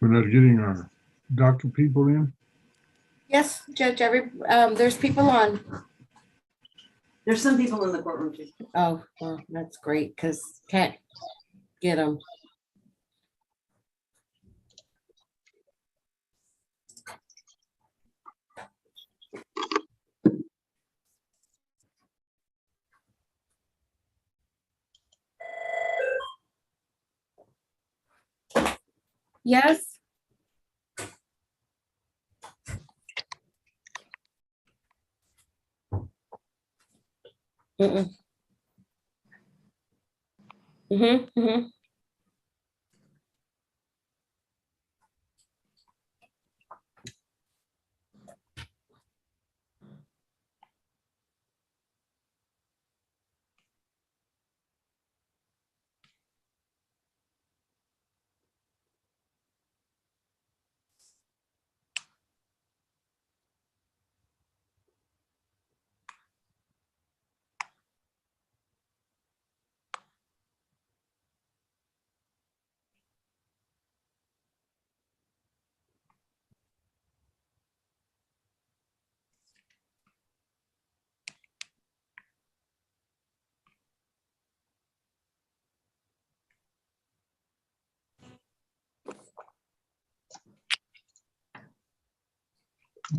We're not getting our docket people in. Yes, Judge, there's people on. There's some people in the courtroom too. Oh, well, that's great, because can't get them. Yes. Mm-mm. Mm-hmm.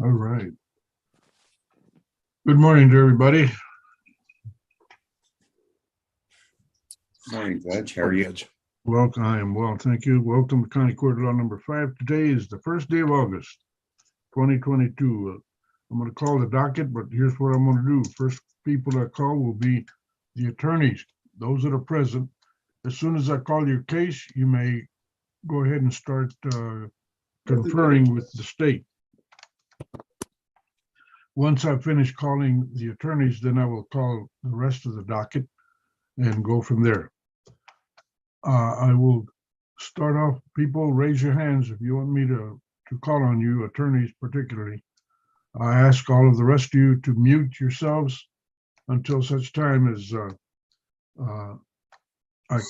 All right. Good morning to everybody. Morning, Judge. How are you? Welcome. I am well, thank you. Welcome to County Court Law number 5. Today is the first day of August, 2022. I'm going to call the docket, but here's what I'm going to do. First people I call will be the attorneys, those that are present. As soon as I call your case, you may go ahead and start conferring with the state. Once I finish calling the attorneys, then I will call the rest of the docket and go from there. I will start off. People, raise your hands if you want me to call on you, attorneys particularly. I ask all of the rest of you to mute yourselves until such time as I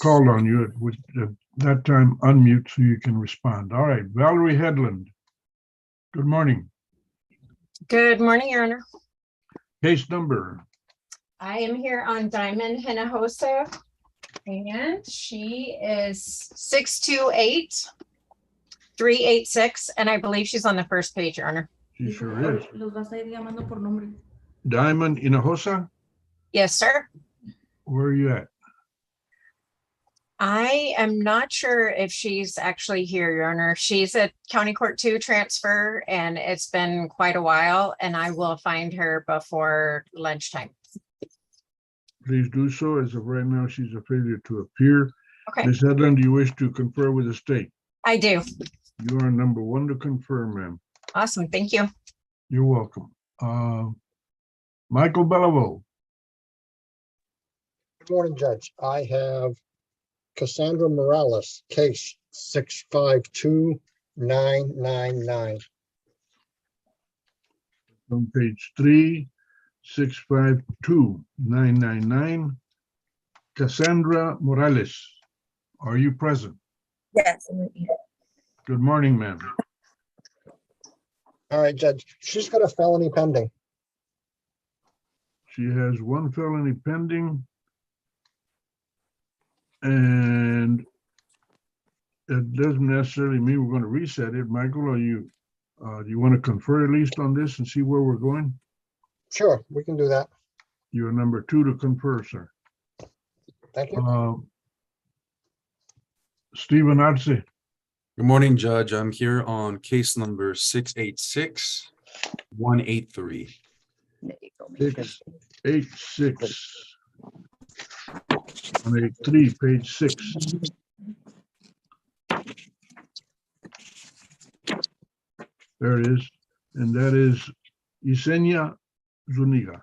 called on you. At that time, unmute so you can respond. All right, Valerie Headland. Good morning. Good morning, Your Honor. Case number. I am here on Diamond Hinojosa, and she is 628-386, and I believe she's on the first page, Your Honor. She sure is. Diamond Hinojosa. Yes, sir. Where are you at? I am not sure if she's actually here, Your Honor. She's at County Court 2 transfer, and it's been quite a while, and I will find her before lunchtime. Please do so. As of right now, she's a failure to appear. Okay. Ms. Headland, do you wish to confer with the state? I do. You are number 1 to confirm, ma'am. Awesome. Thank you. You're welcome. Michael Bellavo. Good morning, Judge. I have Cassandra Morales, case 652999. On page 3, 652-999. Cassandra Morales, are you present? Yes, I'm right here. Good morning, ma'am. All right, Judge. She's got a felony pending. She has 1 felony pending. And it doesn't necessarily mean we're going to reset it. Michael, are you, do you want to confer at least on this and see where we're going? Sure, we can do that. You're number 2 to confer, sir. Thank you. Stephen Arce. Good morning, Judge. I'm here on case number 686-183. There you go. Make sure. 686-183, page 6. There it is. And that is Yesenia Zuniga.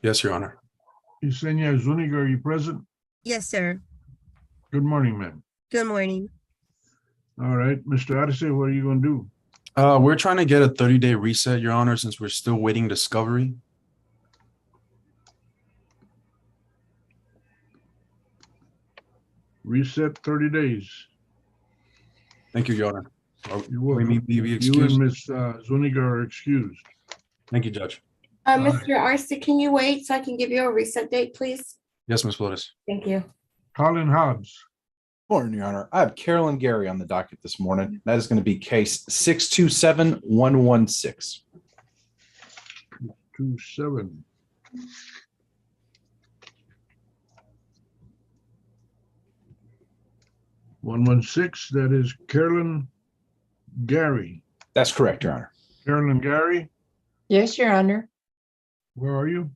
Yes, Your Honor. Yesenia Zuniga, are you present? Yes, sir. Good morning, ma'am. Good morning. All right, Mr. Arce, what are you going to do? We're trying to get a 30-day reset, Your Honor, since we're still waiting discovery. Reset 30 days. Thank you, Your Honor. You're We welcome. may be You and excused. Ms. Zuniga are excused. Thank you, Judge. Mr. Arce, can you wait so I can give you a reset date, please? Yes, Ms. Flores. Thank you. Colin Hobbs. Morning, Your Honor. I have Carolyn Gary on the docket this morning. That is going to be case 627-116. 27. One six. That is Carolyn Gary. That's correct, Your Honor. Carolyn Gary, Yes, Your Honor. where are you?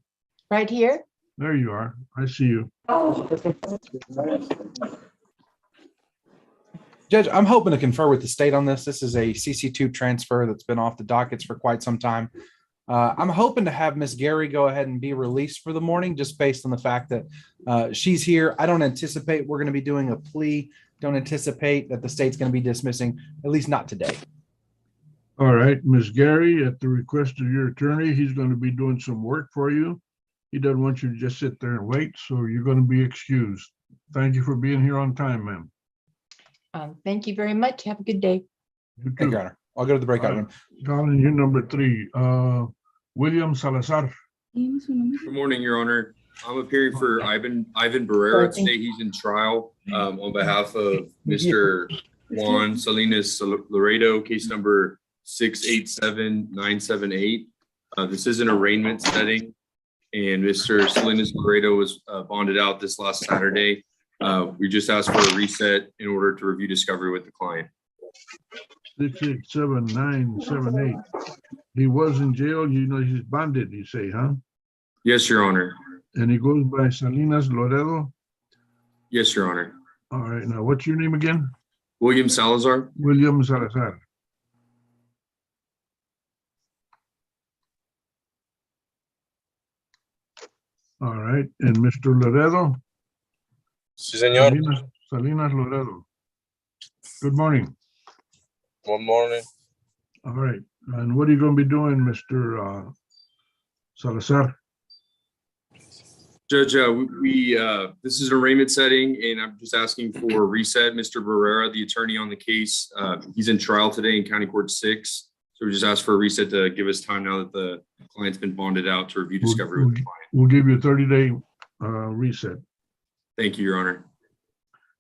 Right here. There you are. I see you. Judge, I'm hoping to confer with the state on this. This is a CC2 transfer that's been off the dockets for quite some time. I'm hoping to have Miss Gary go ahead and be released for the morning, just based on the fact that she's here. I don't anticipate we're going to be doing a plea. Don't anticipate that the state's going to be dismissing, at least not today. All right, Ms. Gary, at the request of your attorney, he's going to be doing some work for you. He doesn't want you to just sit there and wait, so you're going to be excused. Thank you for being here on time, ma'am. Thank you very much. Have a good day. You Thank you, too. Your Honor. I'll go to the breakout room. Colin, you're number 3. William Salazar. Good morning, Your Honor. I'm appearing for Ivan Barrera today. He's in trial on behalf of Mr. Juan Salinas Laredo, case number 687-978. This is an arraignment setting, and Mr. Salinas Laredo was bonded out this last Saturday. We just asked for a reset in order to review discovery with the client. 687-978. He was in jail. You know, he's bonded, you say, huh? Yes, Your Honor. And he goes by Salinas Laredo. Yes, Your Honor. All right. Now, what's your name again? William Salazar. William Salazar. All right. And Mr. Laredo? Sí, señor. Salinas Laredo. Good morning. Good morning. All right. And what are you going to be doing, Mr. Salazar? Judge, this is an arraignment setting, and I'm just asking for a reset. Mr. Barrera, the attorney on the case, he's in trial today in County Court 6. So we just asked for a reset to give us time now that the client's been bonded out to review discovery with the client. We'll give you a 30-day reset. Thank you, Your Honor.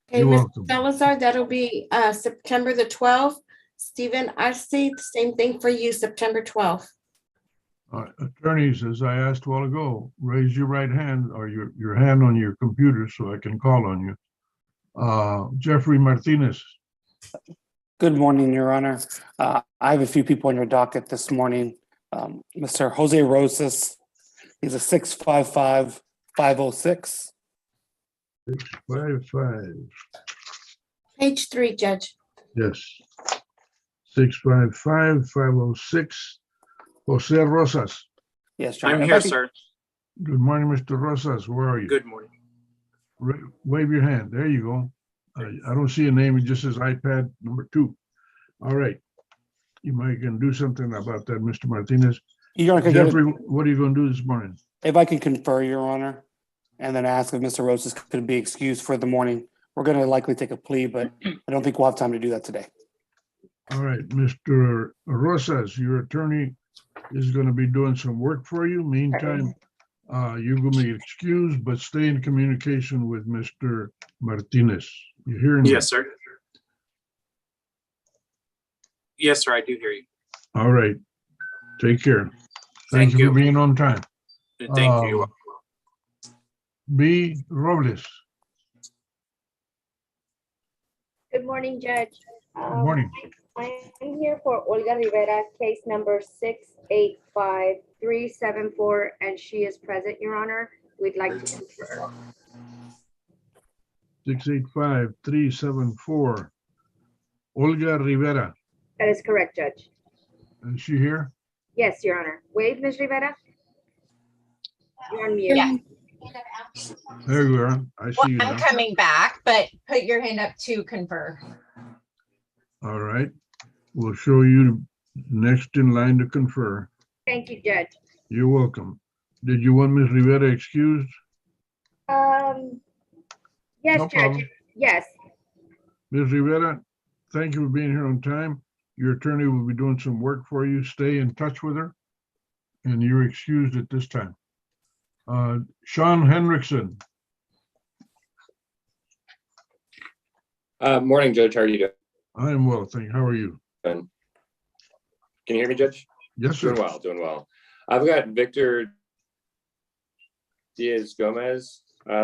Okay, You're Mr. welcome. Salazar, that'll be September the 12th. Stephen Arce, the same thing for you, September 12th. Attorneys, as I asked a while ago, raise your right hand or your hand on your computer so I can call on you. Jeffrey Martinez. Good morning, Your Honor. I have a few people on your docket this morning. Mr. Jose Rosas, he's a 655-506. 655. Page 3, Judge. Yes. 655-506. Jose Rosas. Yes, Your Honor. I'm here, sir. Good morning, Mr. Rosas. Where are you? Good morning. Wave your hand. There you go. I don't see a name. It just says iPad number 2. All right. You might can do something about that, Mr. Martinez. Your Honor, Jeffrey, what are you going to do this morning? if I can confer, Your Honor, and then ask if Mr. Rosas could be excused for the morning. We're going to likely take a plea, but I don't think we'll have time to do that today. All right, Mr. Rosas, your attorney is going to be doing some work for you. Meantime, you're going to be excused, but stay in communication with Mr. Martinez. You hearing me? Yes, sir. Yes, sir, I do hear you. All right. Take care. Thank you for being on time. Thank you. B. Robles. Good morning, Judge. Good morning. I'm here for Olga Rivera, case number 685-374, and she is present, Your Honor. We'd like to confer. 685-374. Olga Rivera. That is correct, Judge. Is she here? Yes, Your Honor. Wave, Ms. Rivera. You're on mute. Yeah. There you are. I see you I'm now. coming back, but put your hand up to confer. All right. We'll show you next in line to confer. Thank you, Judge. You're welcome. Did you want Ms. Rivera excused? Yes, No Judge. problem. Yes. Ms. Rivera, thank you for being here on time. Your attorney will be doing some work for you. Stay in touch with her. And you're excused at this time. Sean Henriksen, Morning, Judge. How are you doing? I am well, thank you. How are you? Can you hear me, Judge? Yes, sir. Doing well. I've got Victor Diaz Gomez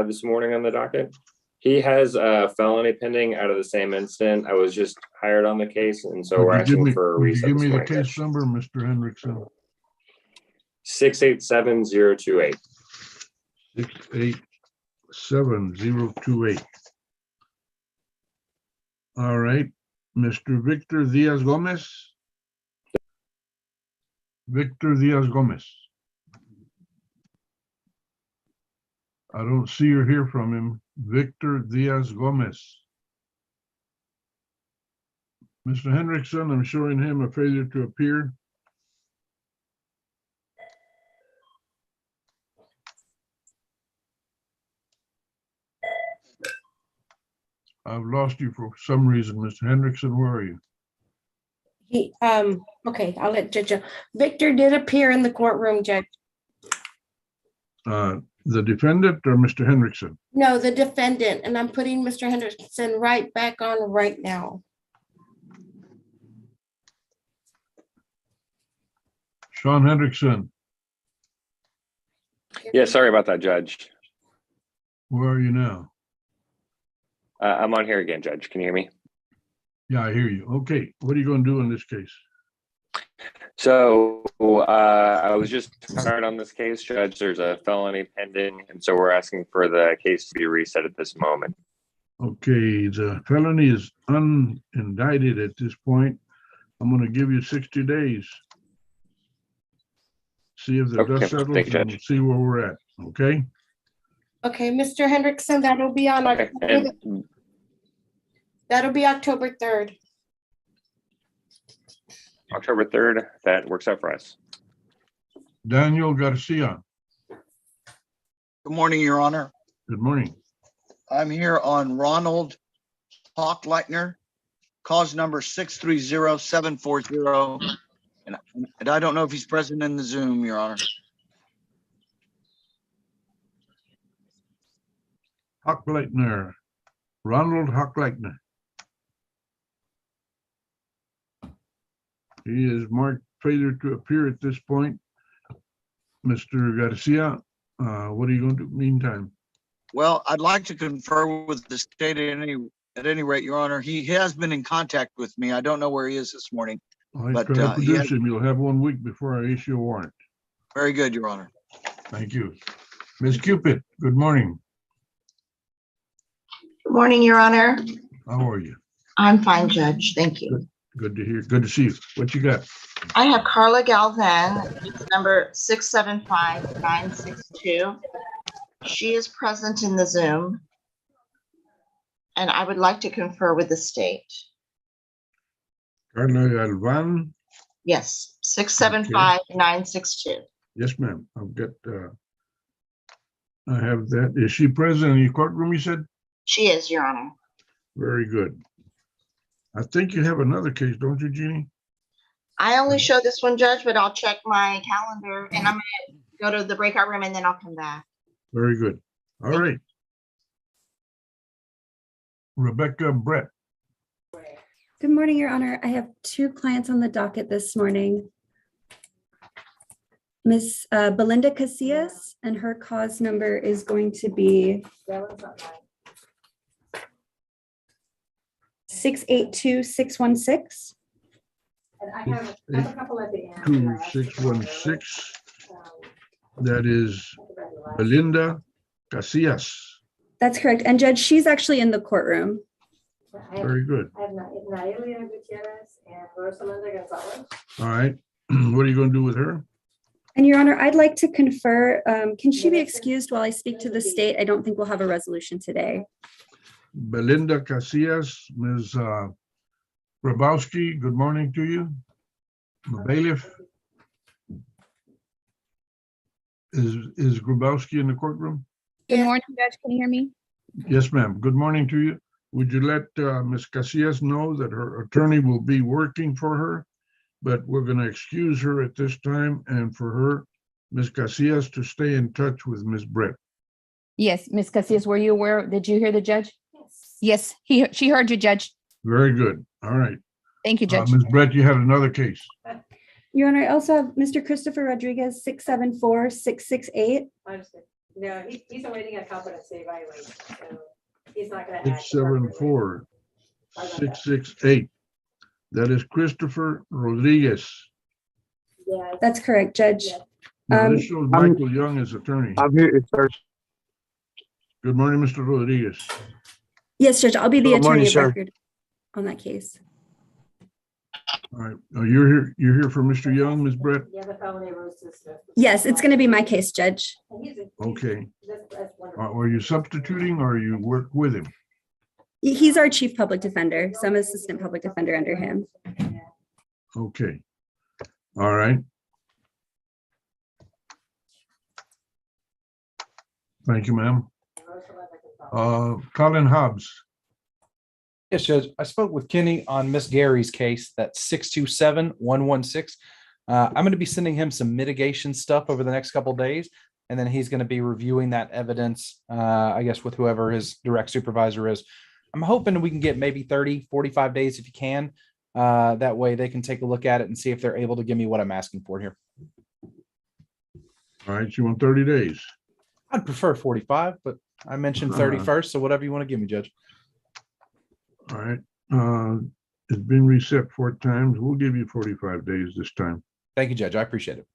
this morning on the docket. He has a felony pending out of the same incident. I was just hired on the case, and so we're asking for a Would you reset give this me the morning, case Judge. number, Mr. Henriksen? 687028. 687028. All right, Mr. Victor Diaz Gomez. Victor Diaz Gomez. I don't see or hear from him. Victor Diaz Gomez. Mr. Henriksen, I'm showing him a failure to appear. I've lost you for some reason, Mr. Henriksen. Where are you? Okay, I'll let Judge. Victor did appear in the courtroom, Judge. The defendant or Mr. Henriksen? No, the defendant, and I'm putting Mr. Henderson right back on right now. Sean Henriksen, Yeah, sorry about that, Judge. where are you now? I'm on here again, Judge. Can you hear me? Yeah, I hear you. Okay, what are you going to do in this case? So I was just hired on this case, Judge. There's a felony pending, and so we're asking for the case to be reset at this moment. Okay, the felony is unindicted at this point. I'm going to give you 60 days. See if the Okay, dust settles thank you, and Judge. see where we're at, okay? Okay, Mr. Hendrickson, that'll be on Okay, and that'll be October 3rd. October 3rd, that works out for us. Daniel Garcia, Good morning, Your Honor. good morning. I'm here on Ronald Hochleitner, cause number 630740. And I don't know if he's present in the Zoom, Your Honor. Hochleitner, Ronald Hochleitner. He is marked failure to appear at this point. Mr. Garcia, what are you going to do meantime? Well, I'd like to confer with the state at any rate, Your Honor. He has been in contact with me. I don't know where he is this morning. I But, try to he produce has- him. You'll have 1 week before I issue a warrant. Very good, Your Honor. Thank you. Ms. Cupid, good morning. Good morning, Your Honor. How are you? I'm fine, Judge. Thank you. Good to hear. Good to see you. What you got? I have Carla Galvan, it's number 675962. She is present in the Zoom. And I would like to confer with the state. Carla Galvan? Yes, 675962. Yes, ma'am. I've got, I have that. Is she present in your courtroom, you said? She is, Your Honor. Very good. I think you have another case, don't you, Jeannie? I only show this one, Judge, but I'll check my calendar and I'm gonna go to the breakout room and then I'll come back. Very good. All right. Rebecca Brett. Good morning, Your Honor. I have 2 clients on the docket this morning. Miss Belinda Casillas, and her cause number is going to be 682616. And I have a couple at the end. 2616. That is Belinda Casillas. That's correct. And Judge, she's actually in the courtroom. Very good. I have Naelia Gutierrez and Rosalinda Gonzalez. All right. What are you going to do with her? And Your Honor, I'd like to confer, can she be excused while I speak to the state? I don't think we'll have a resolution today. Belinda Casillas, Ms. Grabowski, good morning to you. The bailiff. Is Grabowski in the courtroom? Good morning, Judge. Can you hear me? Yes, ma'am. Good morning to you. would you let Ms. Casillas know that her attorney will be working for her? But we're going to excuse her at this time, and for her, Ms. Casillas, to stay in touch with Ms. Brett. Yes, Ms. Casillas, were you aware? Did you hear the judge? Yes, she heard you, Judge. Very good. All right. Thank you, Judge. Ms. Brett, you had another case. Your Honor, I also have Mr. Christopher Rodriguez, 674-668. No, he's awaiting a competency evaluation, so he's not gonna. 674-668. That is Christopher Rodriguez. That's correct, Judge. Now, this shows Michael Young as attorney. I'm here, sir. Good morning, Mr. Rodriguez. Yes, Judge, I'll be the Good morning, attorney of sir. record on that case. All right. You're here for Mr. Young, Ms. Brett? Yeah, the felony roast is. Yes, it's going to be my case, Judge. Okay. Were you substituting or you work with him? He's our chief public defender, so I'm assistant public defender under him. Okay. All right. Thank you, ma'am. Colin Hobbs. Yes, Judge. I spoke with Kenny on Miss Gary's case, that's 627-116. I'm going to be sending him some mitigation stuff over the next couple of days, and then he's going to be reviewing that evidence, I guess, with whoever his direct supervisor is. I'm hoping we can get maybe 30, 45 days if you can. That way they can take a look at it and see if they're able to give me what I'm asking for here. All right, you want 30 days? I'd prefer 45, but I mentioned 30 first, so whatever you want to give me, Judge. All right. It's been reset 4 times. We'll give you 45 days this time. Thank you, Judge. I appreciate it.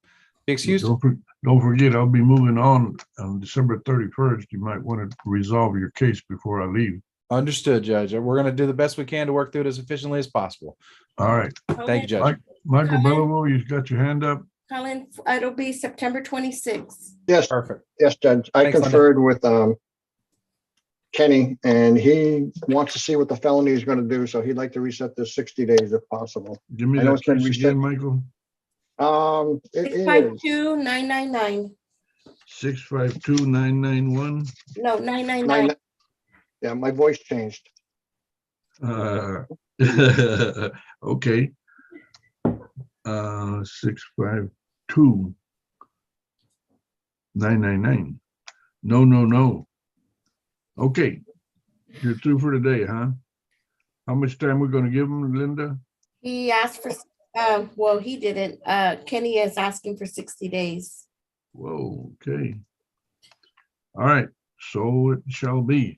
Be excused. Don't forget, I'll be moving on December 31st. You might want to resolve your case before I leave. Understood, Judge. We're going to do the best we can to work through it as efficiently as possible. All right. Thank you, Judge. Michael Belleville, you've got your hand up. Colin, it'll be September 26th. Yes, Perfect. yes, Judge. I Thanks, Linda. conferred with Kenny, and he wants to see what the felony is going to do, so he'd like to reset this 60 days if possible. Give me I know that it's been case reset. again, Michael. It is 652-999. 652-991. No, 999. Yeah, my voice changed. Okay. 652-999. No. Okay. You're through for today, huh? How much time we're going to give him, Linda? He asked for, well, he didn't. Kenny is asking for 60 days. Whoa, okay. All right, so it shall be.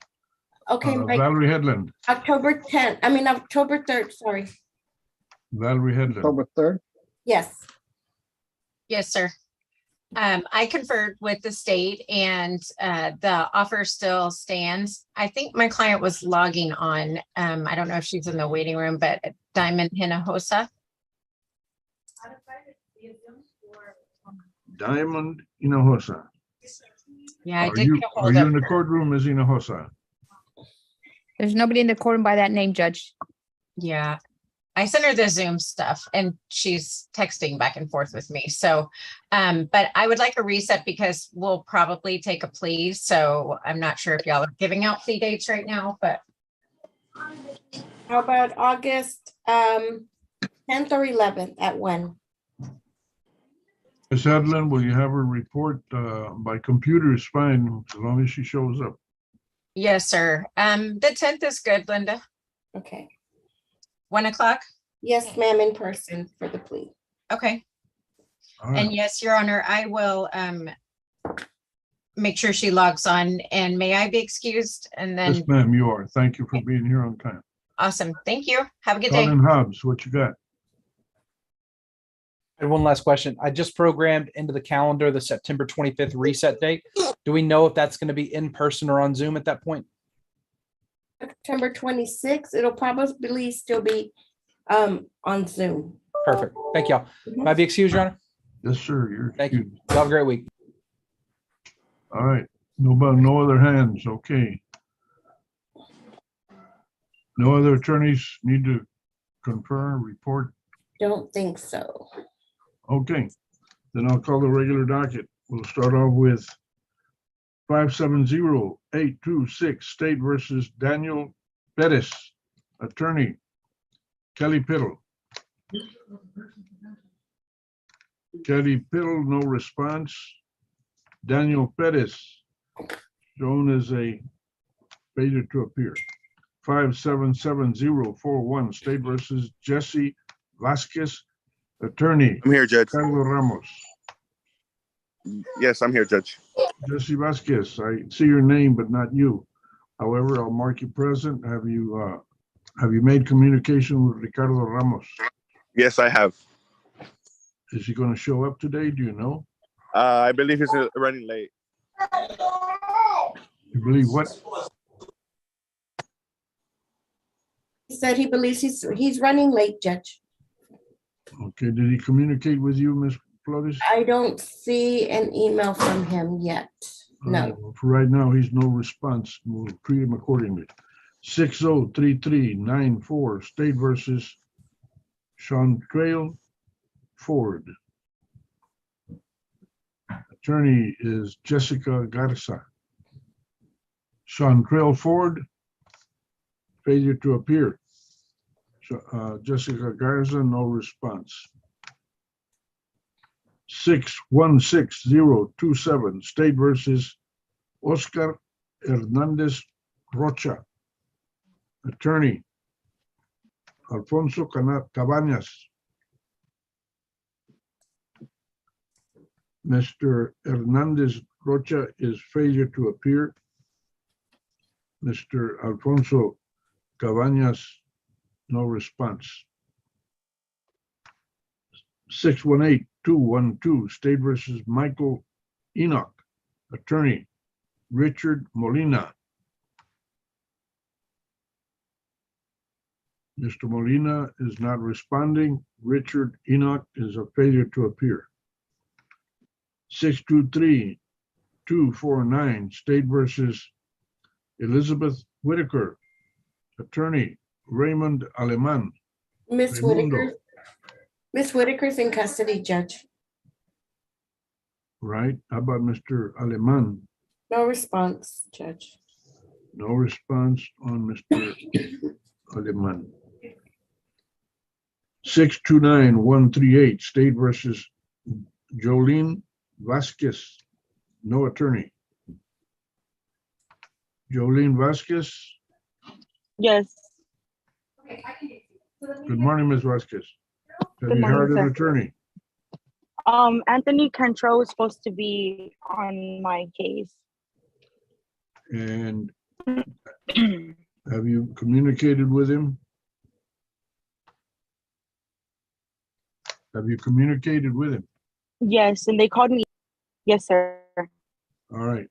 Okay, Mike, Valerie Headland. October 3rd, sorry. Valerie Headland. October 3rd? Yes. Yes, sir. I conferred with the state and the offer still stands. I think my client was logging on. I don't know if she's in the waiting room, but Diamond Hinojosa. Diamond Hinojosa. Yeah, I Are did you, get a are hold you of in the her. courtroom as Hinojosa? There's nobody in the courtroom by that name, Judge. Yeah. I sent her the Zoom stuff and she's texting back and forth with me. So, but I would like a reset because we'll probably take a plea. So I'm not sure if y'all are giving out plea dates right now, but. How about August 10th or 11th at 1? Ms. Headland, will you have her report by computer is fine, as long as she shows up. Yes, sir. The 10th is good, Linda. Okay. 1 o'clock? Yes, ma'am, in person for the plea. Okay. All right. And yes, Your Honor, I will make sure she logs on and may I be excused? And then, Yes, ma'am, you are. Thank you for being here on time. awesome. Thank you. Have a good day. Colin Hobbs, what you got? And one last question. I just programmed into the calendar the September 25th reset date. Do we know if that's going to be in person or on Zoom at that point? September 26th, it'll probably still be on Zoom. Perfect. Thank y'all. May I be excused, Your Honor? Yes, sir. Thank you. Y'all have a great week. All right. No other hands. Okay. No other attorneys need to confirm, report. Don't think so. Okay. Then I'll call the regular docket. We'll start off with 570-826 State versus Daniel Pettis, attorney. Kelly Piddle. Kelly Piddle, no response. Daniel Pettis, shown as a failure to appear. 577041, State versus Jesse Vasquez, attorney. I'm here, Judge. Carlos Ramos. Yes, I'm here, Judge. Jesse Vasquez, I see your name, but not you. However, I'll mark you present. Have you made communication with Ricardo Ramos? Yes, I have. Is he going to show up today? Do you know? I believe he's running late. You believe what? He said he believes he's running late, Judge. Okay, did he communicate with you, Ms. Flores? I don't see an email from him yet. No. For right now, he's no response. We'll treat him accordingly. 603394, State versus Chantrail Ford. Attorney is Jessica Garza. Chantrail Ford, failure to appear. Jessica Garza, no response. 616027, State versus Oscar Hernandez Rocha. Attorney, Alfonso Cabañas. Mr. Hernandez Rocha is failure to appear. Mr. Alfonso Cabañas, no response. 618212, State versus Michael Enoch. Attorney, Richard Molina. Mr. Molina is not responding. Richard Enoch is a failure to appear. 623249, State versus Elizabeth Whitaker. Attorney, Raymond Aleman. Miss Whitaker. Miss Whitaker's in custody, Judge. Right. How about Mr. Aleman? No response, Judge. No response on Mr. Aleman. 629138, State versus Jolene Vasquez. No attorney. Jolene Vasquez. Yes. Good morning, Ms. Vasquez. Have Good you hired morning, an sir. attorney? Anthony Cantrell is supposed to be on my case. And have you communicated with him? Have you communicated with him? Yes, and they called me. Yes, sir. All right.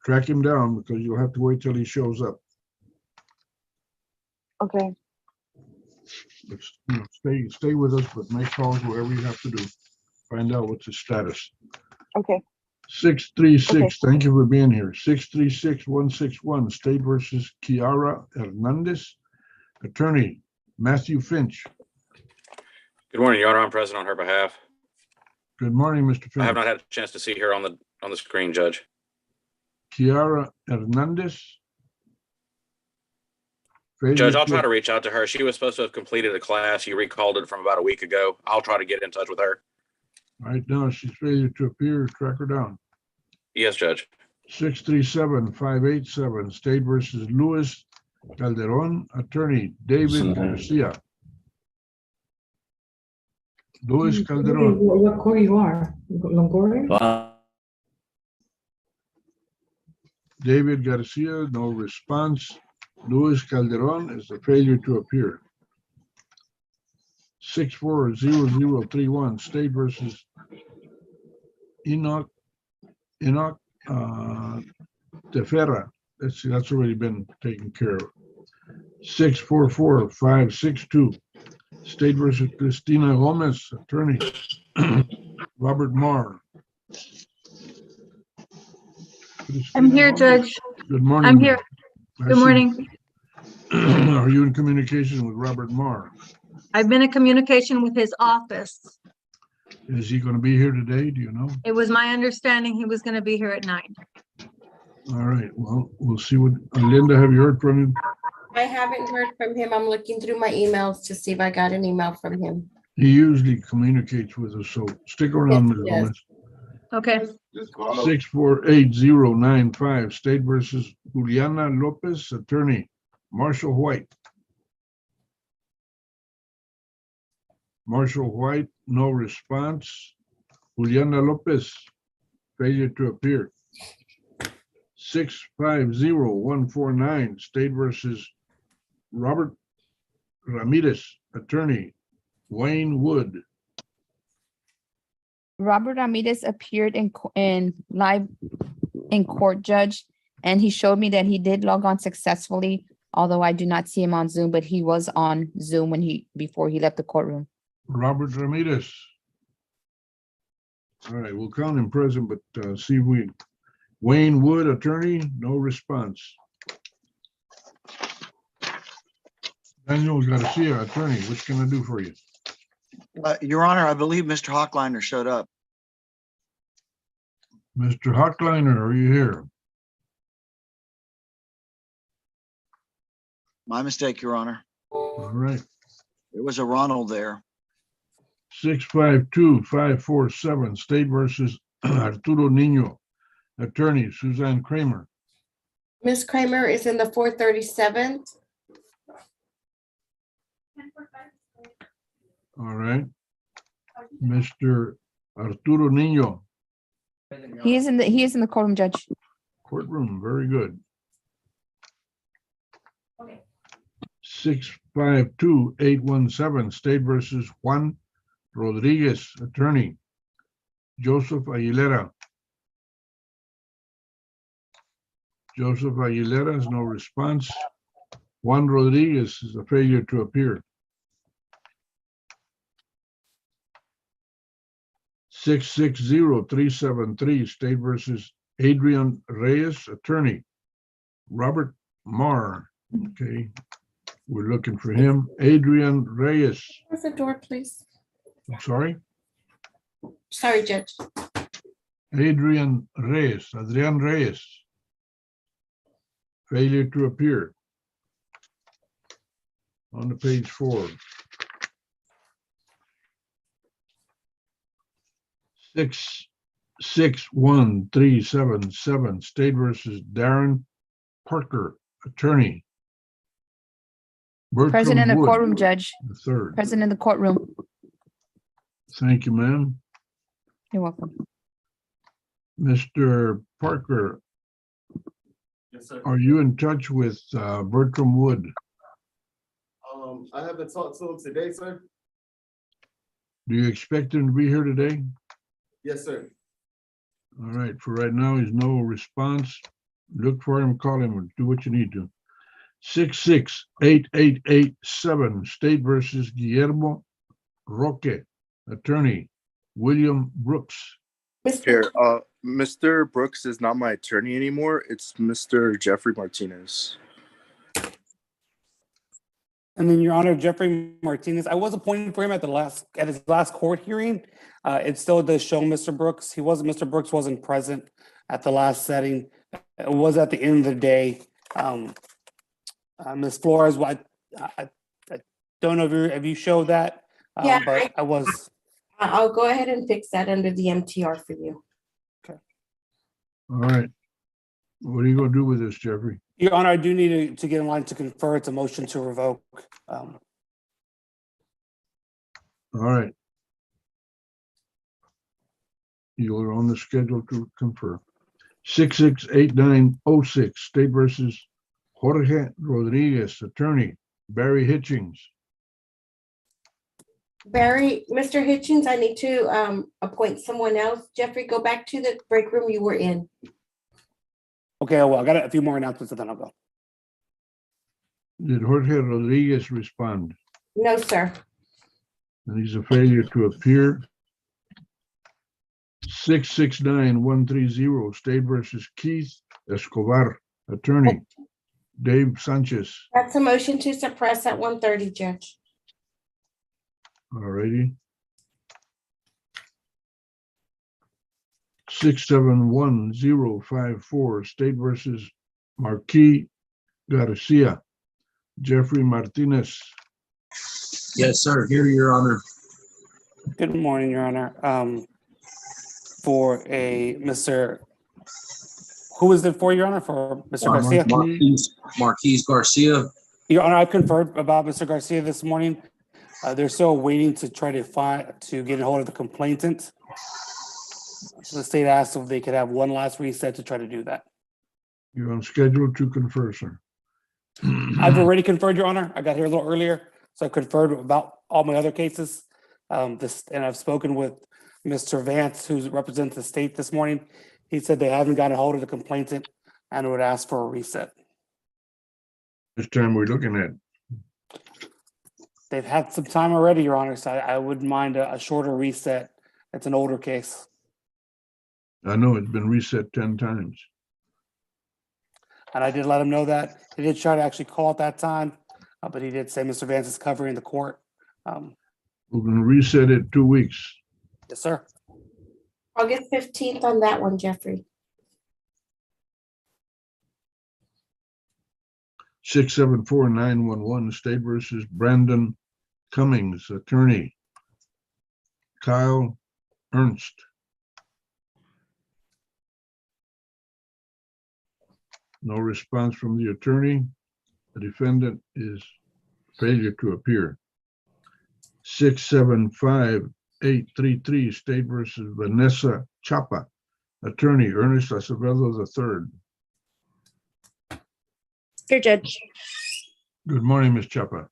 Track him down because you'll have to wait till he shows up. Okay. Let's, stay with us, but make calls wherever you have to do. Find out what's his status. Okay. 636, thank you for being here. 636161, State versus Kiara Hernandez. Attorney, Matthew Finch. Good morning, Your Honor. I'm present on her behalf. Good morning, Mr. Finch. I have not had a chance to see her on the screen, Judge. Kiara Hernandez. Judge, I'll try to reach out to her. She was supposed to have completed a class. You recalled it from about a week ago. I'll try to get in touch with her. Right now, she's failure to appear. Track her down. Yes, Judge. 637587, State versus Luis Calderon. Attorney, David Garcia. Luis Calderon. What court you are? Longoria? David Garcia, no response. Luis Calderon is a failure to appear. 640031, State versus Enoch Tefera. That's already been taken care of. 644562, State versus Cristina Gomez. Attorney, Robert Marr. I'm here, Judge. Good morning. I'm here. I Good see. morning. Are you in communication with Robert Marr? I've been in communication with his office. Is he going to be here today? Do you know? It was my understanding he was going to be here at 9. All right, well, we'll see what, Linda, have you heard from him? I haven't heard from him. I'm looking through my emails to see if I got an email from him. He usually communicates with us, so stick around, Ms. Yes, Gomez. Okay. 648095, State versus Juliana Lopez, attorney, Marshall White. Marshall White, no response. Juliana Lopez, failure to appear. 650149, State versus Robert Ramirez, attorney, Wayne Wood. Robert Ramirez appeared in live in court, Judge, and he showed me that he did log on successfully, although I do not see him on Zoom, but he was on Zoom before he left the courtroom. Robert Ramirez. All right, we'll count him present, but see if we, Wayne Wood, attorney, no response. Daniel Garcia, attorney, what can I do for you? Your Honor, I believe Mr. Hockliner showed up. Mr. Hockliner, are you here? My mistake, Your Honor. All right. There was a Ronald there. 652547, State versus Arturo Niño, attorney, Suzanne Kramer. Ms. Kramer is in the 437th. All right. Mr. Arturo Niño, He is in the courtroom, Judge. courtroom, very good. 652817, State versus Juan Rodriguez, attorney, Joseph Aguilera. Joseph Aguilera has no response. Juan Rodriguez is a failure to appear. 660373, State versus Adrian Reyes, attorney, Robert Marr. Okay, we're looking for him. Adrian Reyes. Close the door, please. I'm sorry. Sorry, Judge. Adrian Reyes. Failure to appear. On the page 4. 661377, State versus Darren Parker, attorney. Bertram Present in the Wood, courtroom, Judge. the third. Present in the courtroom. Thank you, ma'am. You're welcome. Mr. Parker, Yes, sir. are you in touch with Bertram Wood? I haven't talked to him today, sir. Do you expect him to be here today? Yes, sir. All right, for right now, he's no response. Look for him, call him, do what you need to. 668887, State versus Guillermo Roque, attorney, William Brooks. Here, Mr. Brooks is not my attorney anymore. It's Mr. Jeffrey Martinez. And then, Your Honor, Jeffrey Martinez, I was appointed for him at his last court hearing. It still does show Mr. Brooks. Mr. Brooks wasn't present at the last setting. It was at the end of the day. Ms. Flores, I don't know if you showed that, Yeah, but I was. I'll go ahead and fix that under the MTR for you. All right. What are you gonna do with this, Jeffrey? Your Honor, I do need to get in line to confer. It's a motion to revoke. All right. You're on the schedule to confer. 668906, State versus Jorge Rodriguez, attorney, Barry Hitchings. Barry, Mr. Hitchens, I need to appoint someone else. Jeffrey, go back to the break room you were in. Okay, well, I got a few more announcements and then I'll go. Did Jorge Rodriguez respond? No, sir. And he's a failure to appear. 669130, State versus Keith Escobar, attorney, Dave Sanchez. That's a motion to suppress at 1:30, Judge. All righty. 671-054, State versus Marquis Garcia. Jeffrey Martinez. Yes, sir. Here, Your Honor. Good morning, Your Honor. For a Mr. Who is it for, Your Honor? For Mr. Garcia? Marquis Garcia. Your Honor, I've conferred about Mr. Garcia this morning. They're still waiting to try to get a hold of the complainant. So the state asked if they could have one last reset to try to do that. You're on schedule to confer, sir. I've already conferred, Your Honor. I got here a little earlier, so I conferred about all my other cases. And I've spoken with Mr. Vance, who represents the state this morning. He said they haven't gotten a hold of the complainant and would ask for a reset. This time we're looking at. They've had some time already, Your Honor, so I wouldn't mind a shorter reset. It's an older case. I know it's been reset 10 times. And I did let him know that. He did try to actually call at that time, but he did say Mr. Vance is covering the court. We're going to reset it 2 weeks. Yes, sir. August 15th on that one, Jeffrey. 674-911, State versus Brandon Cummings, attorney. Kyle Ernst. No response from the attorney. The defendant is failure to appear. 675-833, State versus Vanessa Chapa, attorney Ernest Acevedo III. Here, Judge. Good morning, Ms. Chapa.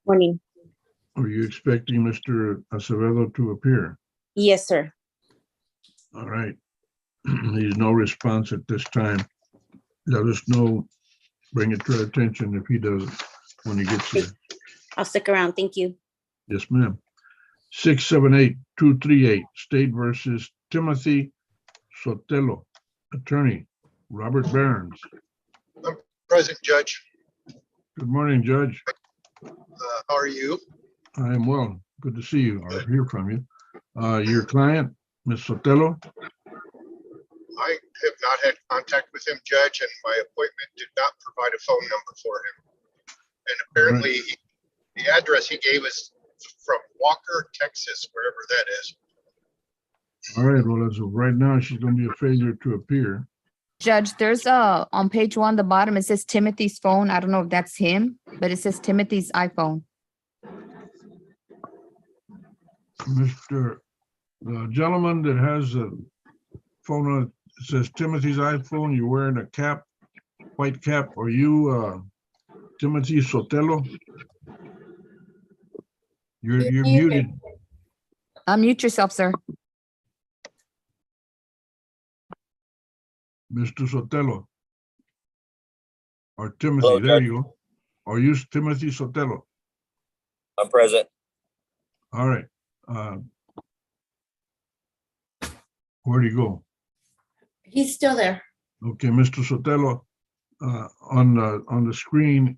Morning. Are you expecting Mr. Acevedo to appear? Yes, sir. All right. He's no response at this time. Let us know, bring it to our attention if he doesn't, when he gets here. I'll stick around. Thank you. Yes, ma'am. 678-238, State versus Timothy Sotelo, attorney Robert Barnes. Present, Judge. Good morning, Judge. How are you? I am well. Good to see you or hear from you. Your client, Ms. Sotelo? I have not had contact with him, Judge, and my appointment did not provide a phone number for him. And apparently, the address he gave us from Walker, Texas, wherever that is. All right, well, as of right now, she's going to be a failure to appear. Judge, there's on page 1, the bottom, it says Timothy's phone. I don't know if that's him, but it says Timothy's iPhone. Mr. Gentleman that has a phone on, it says Timothy's iPhone, you're wearing a cap, white cap. Are you Timothy Sotelo? You're muted. Unmute yourself, sir. Mr. Sotelo. Or Timothy, Hello, there Judge. you go. Are you Timothy Sotelo? I'm present. All right. Where'd he go? He's still there. Okay, Mr. Sotelo, on the screen,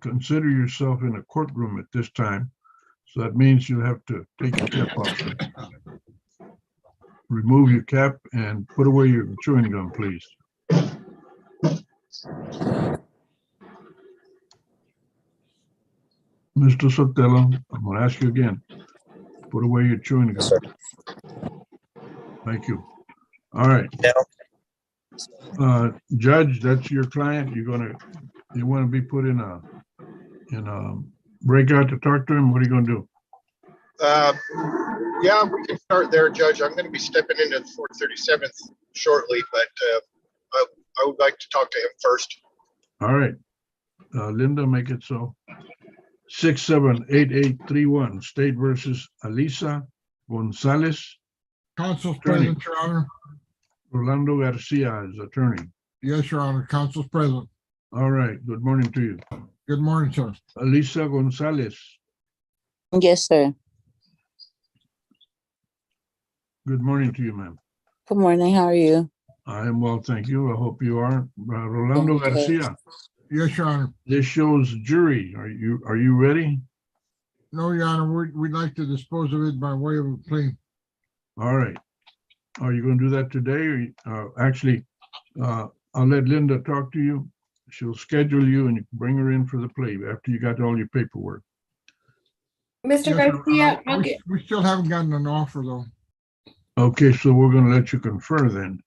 consider yourself in a courtroom at this time. So that means you have to take your cap off. Remove your cap and put away your chewing gum, please. Mr. Sotelo, I'm going to ask you again. Put away your chewing gum. Thank you. All right. Judge, that's your client. You want to be put in a breakout to talk to him? What are you going to do? Yeah, we can start there, Judge. I'm going to be stepping into the 437th shortly, but I would like to talk to him first. All right. Linda, make it so. 678-831, State versus Alisa Gonzalez. Council's Attorney. present, Your Honor. Rolando Garcia is attorney. Yes, Your Honor. Council's present. All right. Good morning to you. Good morning, sir. Alisa Gonzalez. Yes, sir. Good morning to you, ma'am. Good morning. How are you? I am well, thank you. I hope you are. Rolando Okay. Garcia. Yes, Your Honor. This shows jury. Are you ready? No, Your Honor, we'd like to dispose of it by way of a plea. All right. Are you gonna do that today? Or, actually, I'll let Linda talk to you. She'll schedule you and you can bring her in for the play after you got all your paperwork. Mr. Yes, sir. Garcia, I'll get, We still haven't gotten an offer though. Okay, so we're gonna let you confer then.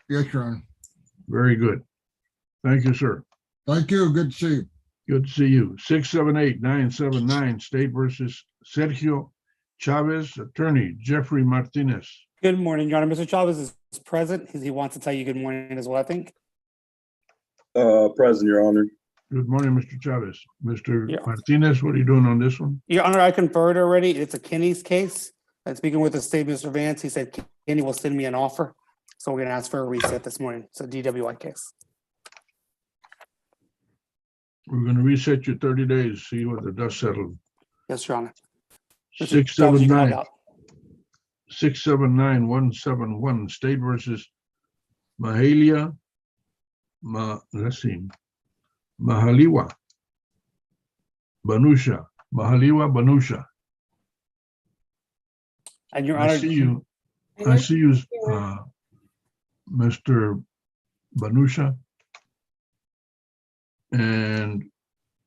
Yes, Your Honor. Very good. Thank you, sir. Thank you. Good to see you. Good to see you. 678-979, State versus Sergio Chavez, attorney Jeffrey Martinez. Good morning, Your Honor. Mr. Chavez is present. He wants to tell you good morning as well, I think. Present, Your Honor. Good morning, Mr. Chavez. Mr. Yeah. Martinez, what are you doing on this one? Your Honor, I conferred already. It's a Kenny's case. And speaking with the state, Mr. Vance, he said Kenny will send me an offer. So we're gonna ask for a reset this morning. It's a DWI case. We're gonna reset you 30 days, see what the dust settled. Yes, Your Honor. Mr. Chavez, you can log 679, out. 679-171, State versus Mahalia, let's see, Mahaliwa Banusha, Mahaliwa Banusha. And Your I Honor, see you, Mr. Banusha. And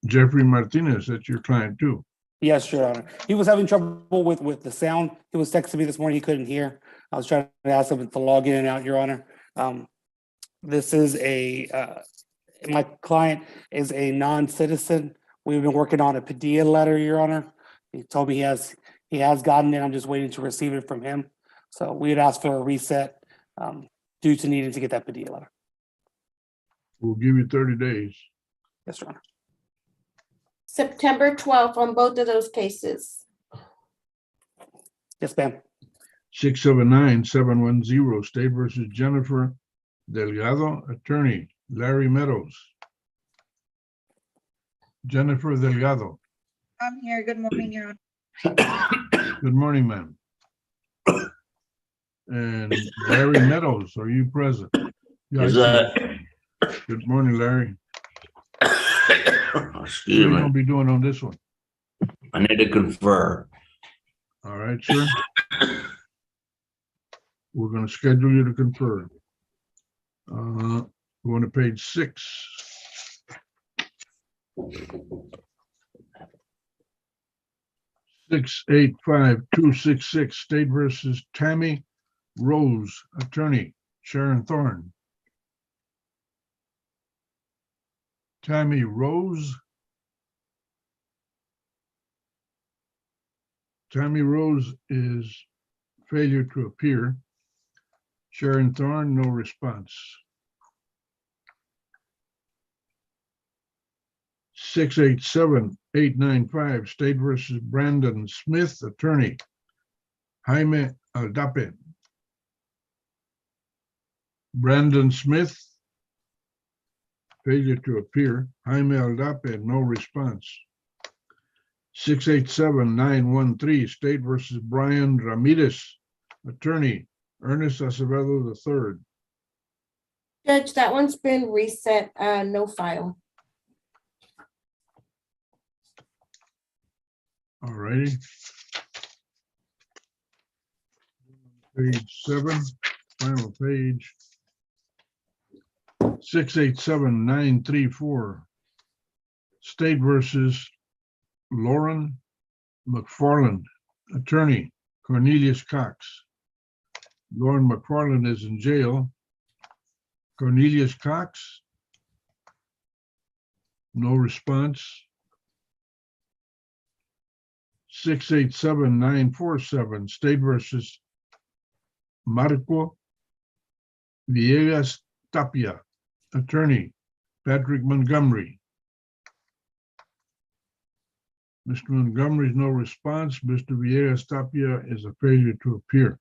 Jeffrey Martinez, that's your client too. yes, Your Honor. He was having trouble with the sound. He was texting me this morning. He couldn't hear. I was trying to ask him to log in and out, Your Honor. This is my client is a non-citizen. We've been working on a Padilla letter, Your Honor. He told me he has gotten it. I'm just waiting to receive it from him. So we had asked for a reset due to needing to get that Padilla letter. We'll give you 30 days. Yes, Your Honor. September 12th on both of those cases. Yes, ma'am. 679-710, State versus Jennifer Delgado, attorney Larry Meadows. Jennifer Delgado. I'm here. Good morning, Your Honor. Good morning, ma'am. And Larry Meadows, are you present? Yeah, Is I see that? you. Good morning, Larry. What are Excuse you me. gonna be doing on this one? I need to confer. All right, sir. We're gonna schedule you to confer. Going to page 6. Six, 85266, State versus Tammy Rose, attorney Sharon Thorne. Tammy Rose. Tammy Rose is failure to appear. Sharon Thorne, no response. 687-895, State versus Brandon Smith, attorney Jaime Aldape. Brandon Smith, failure to appear. Jaime Aldape, no response. 687-913, State versus Brian Ramirez, attorney Ernest Acevedo III. Judge, that one's been reset, no file. All righty. Page 7, final page. 687-934, State versus Lauren McFarland, attorney Cornelius Cox. Lauren McFarland is in jail. Cornelius Cox, no response. 687-947, State versus Marco Villegas Tapia, attorney Patrick Montgomery. Mr. Montgomery's no response. Mr. Villegas Tapia is a failure to appear.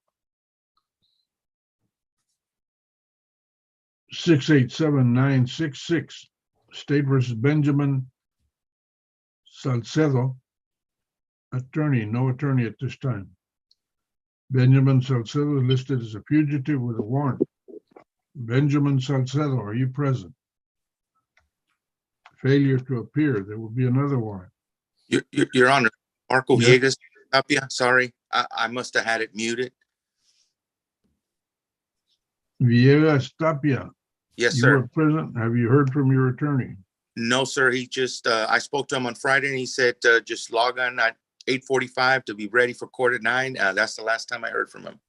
687-966, State versus Benjamin Salcedo, attorney, no attorney at this time. Benjamin Salcedo is listed as a fugitive with a warrant. Benjamin Salcedo, are you present? Failure to appear. There will be another warrant. Your Honor, Marco Yes. Villegas Tapia, sorry, I must have had it muted. Villegas Tapia. Yes, You sir. were present. Have you heard from your attorney? No, sir. He just, I spoke to him on Friday and he said, just log on at 8:45 to be ready for court at 9. That's the last time I heard from him.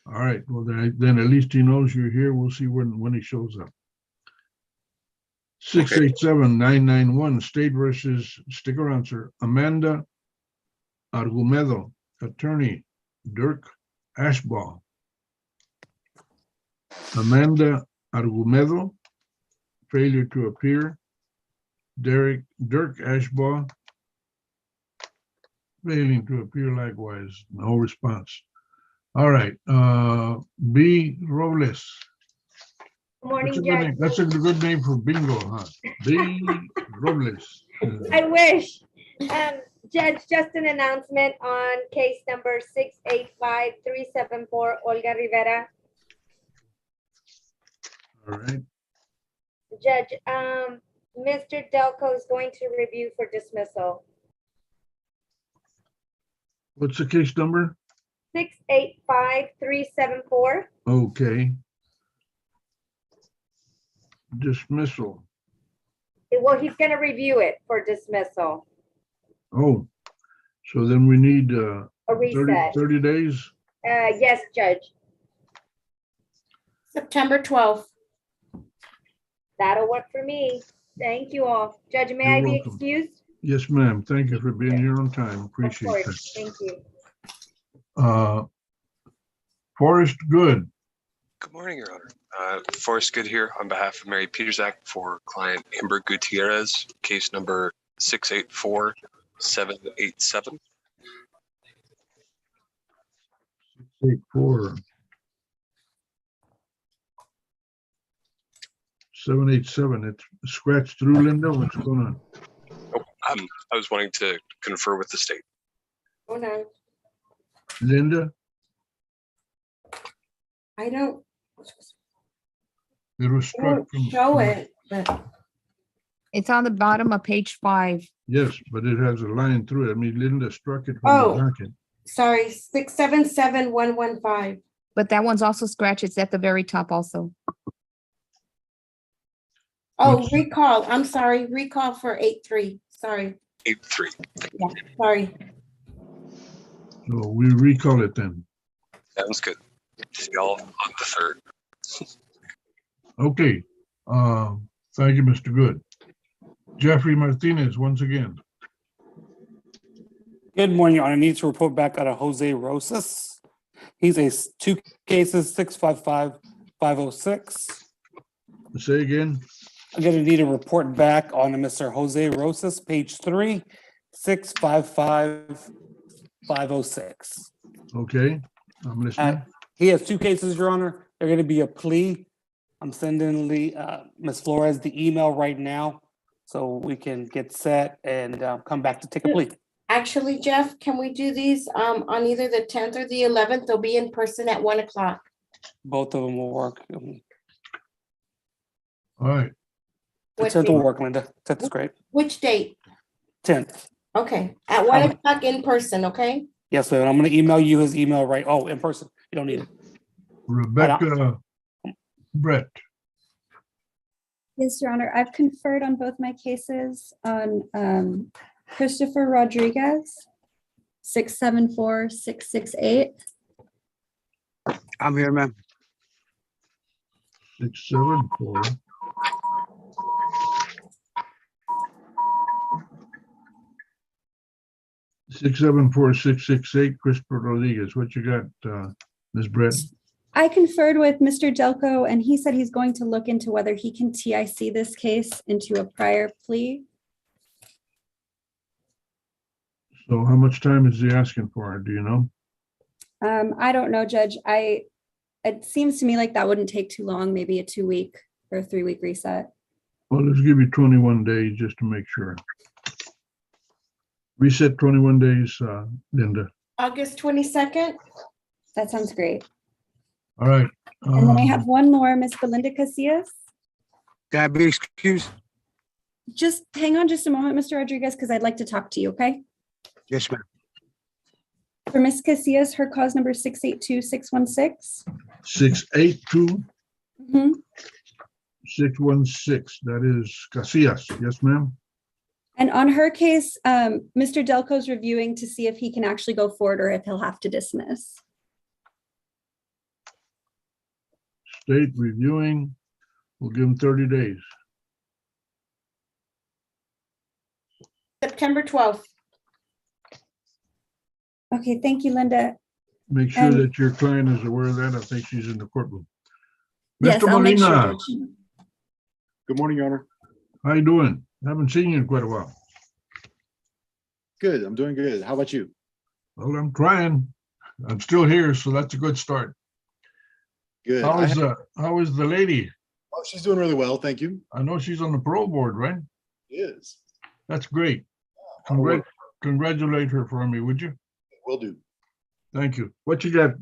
All right, well, then at least he knows you're here. We'll see when he shows up. 687-991, State versus, stick around, sir, Amanda Argumedo, attorney, Dirk Ashbaugh. Amanda Argumedo, failure to appear. Dirk Ashbaugh, failing to appear likewise, no response. All right, B. Robles. Morning, That's a good Judge. name. That's a good name for bingo, huh? B. Robles. I wish. Judge, just an announcement on case number 685-374, Olga Rivera. All right, Judge, Mr. Delco is going to review for dismissal. what's the case number? 685-374. Okay. Dismissal. Well, he's gonna review it for dismissal. Oh, so then we need A 30 reset. days? Yes, Judge. September 12th. That'll work for me. Thank you all. Judge, may You're I be welcome. excused? Yes, ma'am. Thank you for being here on time. Of Appreciate that. course. Thank you. Forrest Good. Good morning, Your Honor. Forrest Good here on behalf of Mary Petersak for client Amber Gutierrez, case number 684-787. 684. 787. It's scratched through, Linda. What's going on? Oh, I was wanting to confer with the state. Oh, no, Linda, I don't it was struck from. show it, but It's on the bottom of page 5. Yes, but it has a line through it. I mean, Linda struck it from Oh. the docket. sorry, 677-115. But that one's also scratched. It's at the very top also. Oh, What's- recall. I'm sorry. Recall for 83. Sorry. 83. Yeah, sorry. So we recall it then. Sounds good. See y'all on the 3rd. Okay. Thank you, Mr. Good. Jeffrey Martinez, once again. Good morning, Your Honor. I need to report back out of Jose Rosas. He's a 2 cases, 655-506. Say again. I'm gonna need a report back on Mr. Jose Rosas, page 3, 655-506. Okay, I'm listening. He has 2 cases, Your Honor. They're gonna be a plea. I'm sending Ms. Flores the email right now so we can get set and come back to take a plea. Actually, Jeff, can we do these on either the 10th or the 11th? They'll be in person at 1 o'clock. Both of them will work. All right. The What 10th will date? work, Linda. 10th is great. Which date? 10th. Okay, at 1 o'clock in person, okay? Yes, ma'am. I'm gonna email you his email right. Oh, in person. You don't need it. Rebecca Brett. Yes, Your Honor. I've conferred on both my cases on Christopher Rodriguez, 674-668. I'm here, ma'am. 674. Six, 668, Christopher Rodriguez. What you got, Ms. Brett? I conferred with Mr. Delco, and he said he's going to look into whether he can TIC this case into a prior plea. So how much time is he asking for? Do you know? I don't know, Judge. It seems to me like that wouldn't take too long, maybe a 2-week or a 3-week reset. Well, let's give you 21 days just to make sure. Reset 21 days, Linda. August 22nd? That sounds great. All right. And then I have one more, Miss Belinda Casillas. Can I be excused? Just hang on just a moment, Mr. Rodriguez, because I'd like to talk to you, okay? Yes, ma'am. For Miss Casillas, her cause number 682-616. 682. Mhm. 616, that is Casillas. Yes, ma'am. And on her case, Mr. Delco's reviewing to see if he can actually go forward or if he'll have to dismiss. State reviewing. We'll give him 30 days. September 12th. Okay, thank you, Linda. Make sure And- that your client is aware of that. I think she's in the courtroom. Yes, Mr. I'll make sure, Molina, Judge. Good morning, Your Honor. how you doing? Haven't seen you in quite a while. Good, I'm doing good. How about you? Well, I'm trying. I'm still here, so that's a good start. Good. How is the lady? Oh, she's doing really well, thank you. I know she's on the parole board, right? She is. That's great. Congratulate her for me, would you? Will do. Thank you. What you got,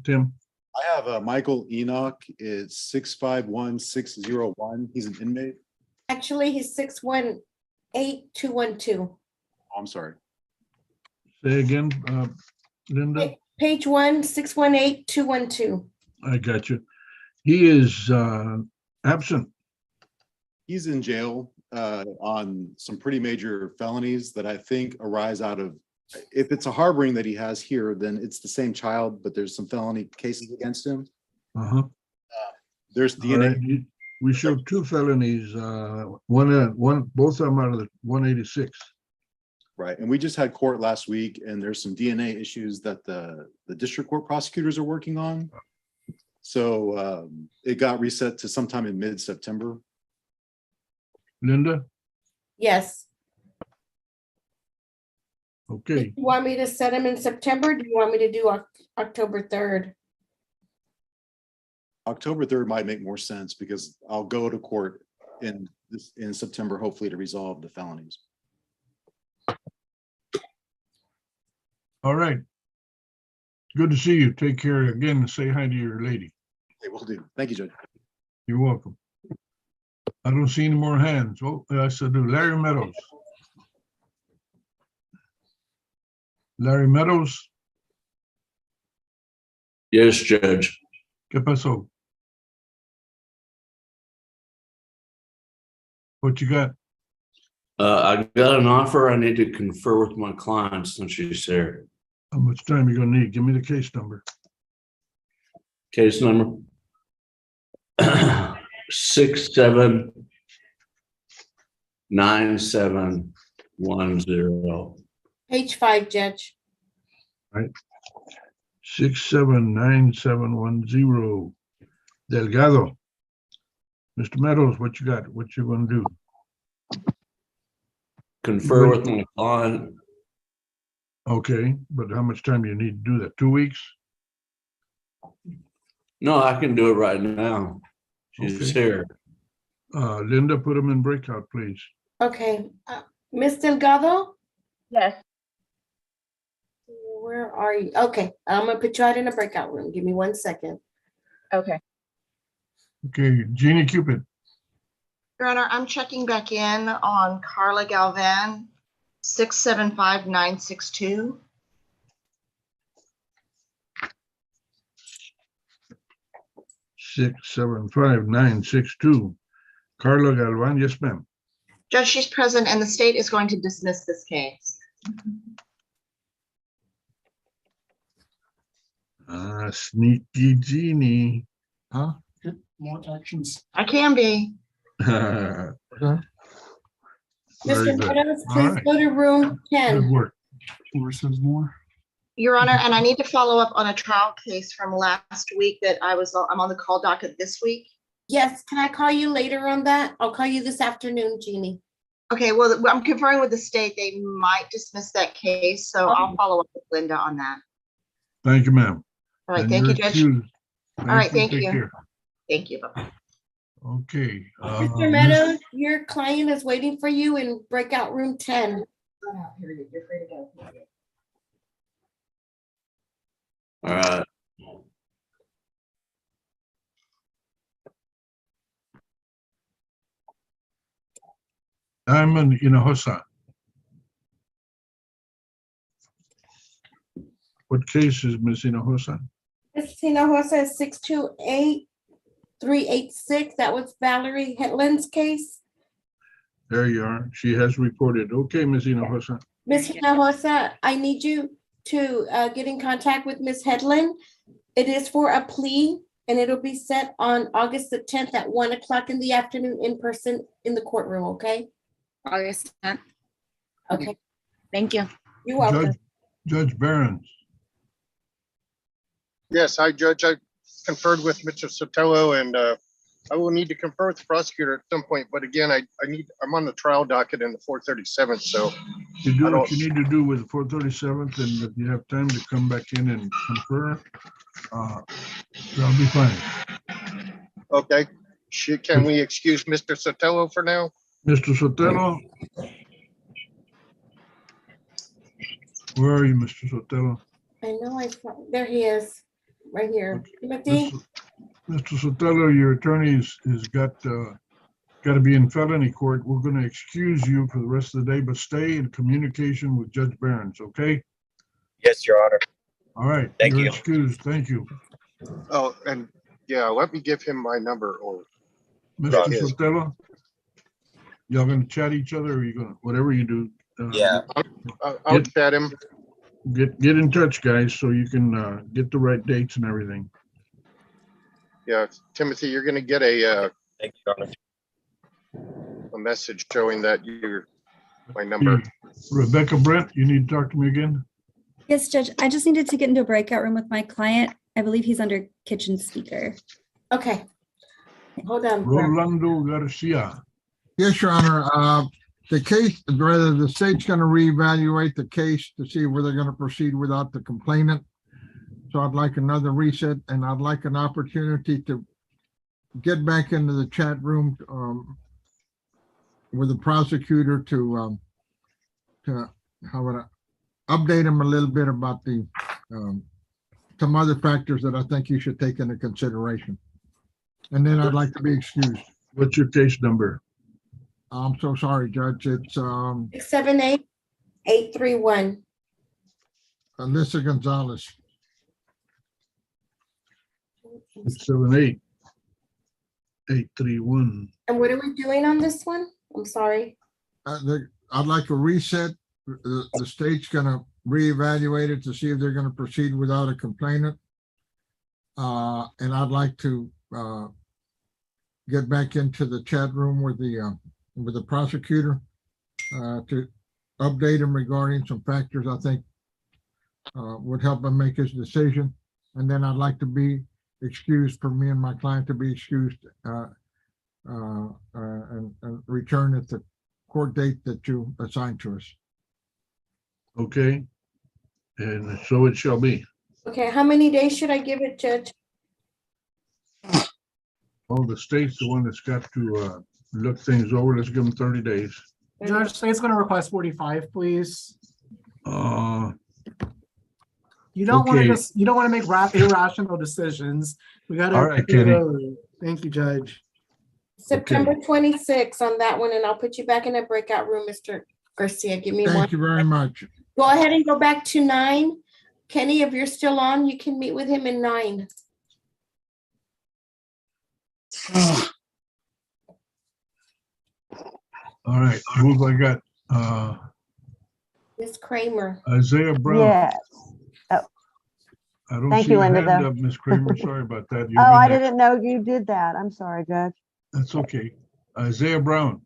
Tim? I have Michael Enoch, is 651601. He's an inmate. Actually, he's 618212. Oh, I'm sorry. Say again, Linda? Page 1, 618212. I got you. He is absent. He's in jail on some pretty major felonies that I think arise out of, if it's a harboring that he has here, then it's the same child, but there's some felony cases against him. Uh-huh. There's All DNA. right. We showed 2 felonies, both of them out of the 186. Right, and we just had court last week, and there's some DNA issues that the district court prosecutors are working on. So it got reset to sometime in mid-September. Linda? Yes. Okay. Do you want me to set him in September? Do you want me to do October 3rd? October 3rd might make more sense because I'll go to court in September, hopefully to resolve the felonies. All right. Good to see you. Take care again and say hi to your lady. Okay, will do. Thank you, Judge. You're welcome. I don't see any more hands. Oh, yes, I do. Larry Meadows. Larry Meadows, Yes, Judge. ¿qué pasó? What you got? I got an offer. I need to confer with my client since she's here. How much time you gonna need? Give me the case number. Case number 679710. Page 5, Judge. Right. 679710. Delgado. Mr. Meadows, what you got? What you gonna do? Confer with my client. Okay, but how much time do you need to do that? 2 weeks? No, I can do it right now. She's Okay. here. Linda, put them in breakout, please. Okay. Ms. Delgado, Yes. where are you? Okay, I'm gonna put you out in a breakout room. Give me 1 second. Okay. Okay, Jeannie Cupid. Your Honor, I'm checking back in on Carla Galvan, 675962. Six, 75962. Carla Galvan, yes, ma'am. Judge, she's present and the state is going to dismiss this case. Sneaky Jeannie. Huh? Get more actions. I can be. Very Mr. good. Meadows, All please right. go to room Good 10. work. Where says more? Your Honor, and I need to follow up on a trial case from last week that I'm on the call docket this week. Yes, can I call you later on that? I'll call you this afternoon, Jeannie. Okay, well, I'm conferring with the state. They might dismiss that case, so I'll follow up with Linda on that. Thank you, ma'am. All right, And thank you're you, Judge. excused. All right, thank Take you. care. Thank you. Bye-bye. Okay. Mr. Meadows, your client is waiting for you in breakout room 10. You're free to go. All right. I'm in Hinojosa. What case is Miss Hinojosa? Ms. Hinojosa is 386. That was Valerie Hetland's case. There you are. She has reported. Okay, Ms. Hinojosa. Ms. Hinojosa, I need you to get in contact with Ms. Headland. It is for a plea, and it'll be set on August the 10th at 1 o'clock in the afternoon in person in the courtroom, okay? August 10th. Okay, Thank you. you're welcome. Judge Barron's. Yes, hi, Judge. I conferred with Mr. Sotelo, and I will need to confer with the prosecutor at some point. But again, I'm on the trial docket in the 437th, so You do I what don't- you need to do with the 437th, and if you have time to come back in and confer, that'll be fine. okay. Can we excuse Mr. Sotelo for now? Mr. Sotelo? Where are you, Mr. Sotelo? I know there he is, right here. Timothy? Mr. Sotelo, your attorney's has got to be in felony court. We're going to excuse you for the rest of the day, but stay in communication with Judge Barron's, okay? Yes, Your Honor. All right. Thank You're you. excused. Thank you. Oh, and yeah, let me give him my number or Mr. his. Sotelo, y'all going to chat each other, or are you going to, whatever you do? Yeah. I'll chat him. Get in touch, guys, so you can get the right dates and everything. Yeah, Timothy, you're gonna get a Thank you, Your Honor. a message showing that you're my number. Rebecca Brent, you need to talk to me again? Yes, Judge, I just needed to get into a breakout room with my client. I believe he's under kitchen speaker. Okay. Hold on. Rolando Garcia. Yes, Your Honor. The case, rather, the state's going to reevaluate the case to see whether they're going to proceed without the complainant. So I'd like another reset, and I'd like an opportunity to get back into the chat room with the prosecutor to how would I update him a little bit about the some other factors that I think you should take into consideration. And then I'd like to be excused. What's your case number? I'm so sorry, Judge. It's 678-831. Alyssa Gonzalez. 678-831. And what are we doing on this one? I'm sorry. I'd like a reset. The state's gonna reevaluate it to see if they're gonna proceed without a complainant. And I'd like to get back into the chat room with the prosecutor to update him regarding some factors I think would help him make his decision. And then I'd like to be excused, for me and my client to be excused and return at the court date that you assigned to us. Okay. And so it shall be. Okay, how many days should I give it, Judge? Oh, the state's the one that's got to look things over. Let's give them 30 days. Judge, state's going to request 45, please. You don't want okay. to make irrational decisions. We got to. All right, Kenny. Thank you, Judge. September 26th on that one, and I'll put you back in a breakout room, Mr. Garcia. Give me one. Thank you very much. Go ahead and go back to 9. Kenny, if you're still on, you can meet with him in 9. All right. Who have I got? Miss Kramer. Isaiah Brown. Yes. Oh, I don't thank see you, a Linda, hand though. up, Miss Kramer. Sorry about that. oh, I didn't know you did that. I'm sorry, Judge. That's okay. Isaiah Brown,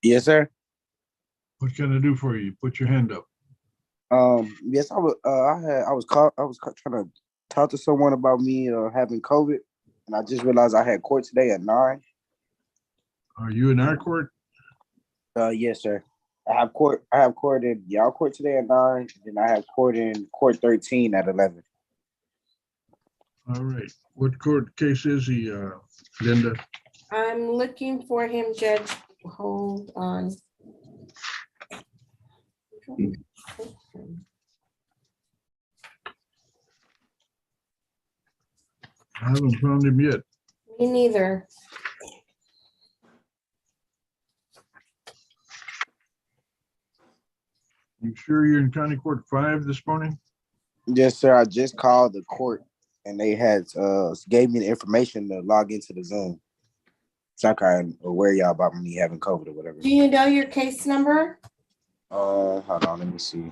Yes, sir. what can I do for you? Put your hand up. Yes, I was. I was trying to talk to someone about me having COVID, and I just realized I had court today at 9. Are you in our court? Yes, sir. I have court in y'all court today at 9, and I have court in court 13 at 11. All right. What court case is he, Linda? I'm looking for him, Judge. Hold on. I haven't found him yet. Me neither. You sure you're in County Court 5 this morning? Yes, sir. I just called the court, and they had gave me the information to log into the Zoom. So I kind of aware y'all about me having COVID or whatever. Do you know your case number? Hold on, let me see.